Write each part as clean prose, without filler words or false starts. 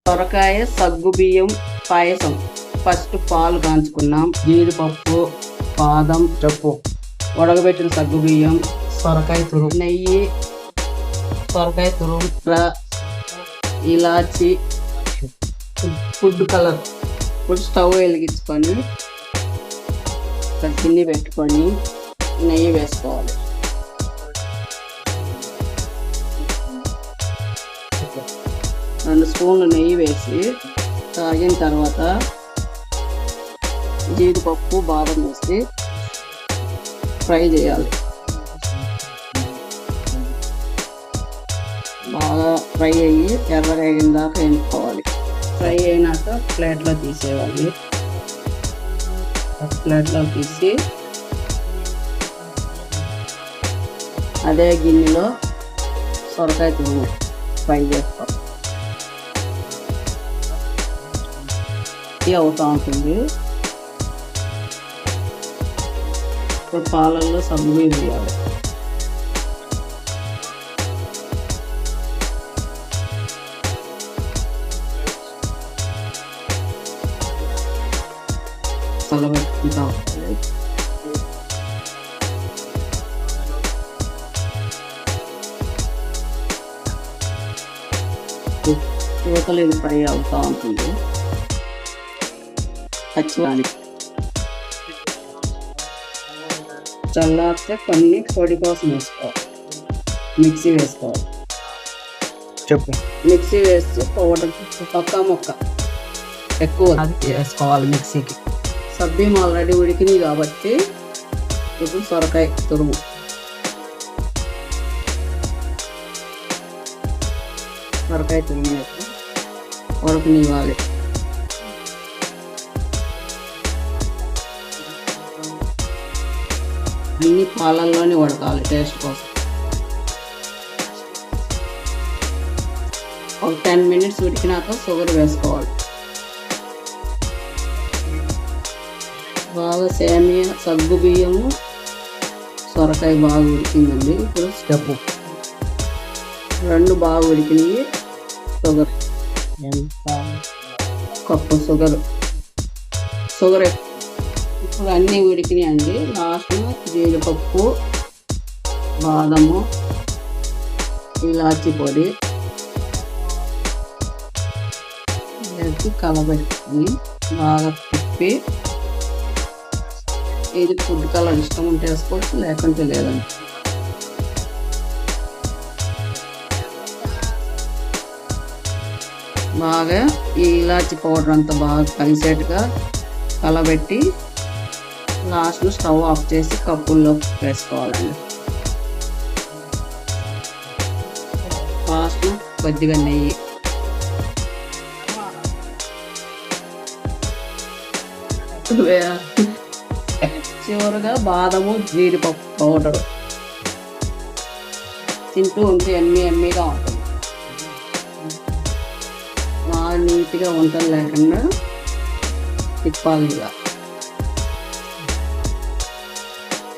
సొరకాయ సగ్గుబియ్యం పాయసం. ఫస్ట్ పాలు కాంచుకున్నాం, జీడిపప్పు, బాదం, చెప్పు, ఉడకబెట్టిన సగ్గుబియ్యం, సొరకాయ తురుము, నెయ్యి, సొరకాయ తురుము, ఇలాచి, ఫుడ్ కలర్. ఇప్పుడు స్టవ్ వెలిగించుకొని గిన్నె పెట్టుకొని నెయ్యి వేసుకోవాలి. రెండు స్పూన్లు నెయ్యి వేసి తాగిన తర్వాత జీడిపప్పు, బాదం వేసి ఫ్రై చేయాలి. బాగా ఫ్రై అయ్యి ఎర్రగా అయిన దాకా వేసుకోవాలి. ఫ్రై అయినాక ప్లేట్లో తీసేయాలి. ప్లేట్లో తీసి అదే గిన్నెలో సొరకాయ తురుము ఫ్రై చేస్తాం. అవుతూ ఉంటుంది. ఇప్పుడు పాలల్లో సగ్గుబియ్యం వేయాలి. చల్లబెట్టుకుంటా ఉండాలి. యువతలు ఇది ఫ్రై అవుతూ ఉంటుంది. పచ్చివానికి చల్లారితే కొన్ని పొడి కోసం వేసుకోవాలి. మిక్సీ వేసుకోవాలి. చెప్పు. మిక్సీ వేసి పౌడర్ పక్క మొక్క ఎక్కువ వేసుకోవాలి మిక్సీకి. సబ్బియ్యం ఆల్రెడీ ఉడికినాయి కాబట్టి ఇప్పుడు సొరకాయ తురుము వేసి ఉడకనివ్వాలి. అన్ని పాలల్లోనే ఉడకాలి టేస్ట్ కోసం. ఒక 10 minutes ఉడికినాక షుగర్ వేసుకోవాలి. బాగా సేమియా, సగ్గు బియ్యము, సొరకాయ బాగా ఉడికిందండి. ఇప్పుడు స్టెప్ రెండు బాగా ఉడికినాయి. షుగర్ కప్పు షుగర్ ఇప్పుడు అన్నీ ఉడికినాయి అండి. లాస్ట్లో జీడిపప్పు, బాదము, ఇలాచి పొడి వేసి కలబెట్టుకుని బాగా తిప్పి, ఇది ఫుడ్ కలర్ ఇష్టం ఉంటే వేసుకోవచ్చు, లేకుంటే లేదండి. బాగా ఈ ఇలాచి పౌడర్ అంతా బాగా కలిసేట్టుగా కలబెట్టి లాస్ట్లో స్టవ్ ఆఫ్ చేసి కప్పుల్లో వేసుకోవాలండి. లాస్ట్లో కొద్దిగా నెయ్యి, చివరిగా బాదము, జీడిపప్పు పౌడరు తింటూ ఉంటే ఎమ్మీగా ఉంటుంది. బాగా నీట్గా వంటలు లేకుండా తిప్పాలి ఇలా.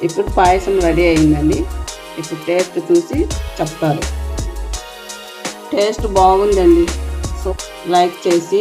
ఇప్పుడు పాయసం రెడీ అయిందండి. ఇప్పుడు టేస్ట్ చూసి చెప్తారు. టేస్ట్ బాగుందండి. సో లైక్ చేసి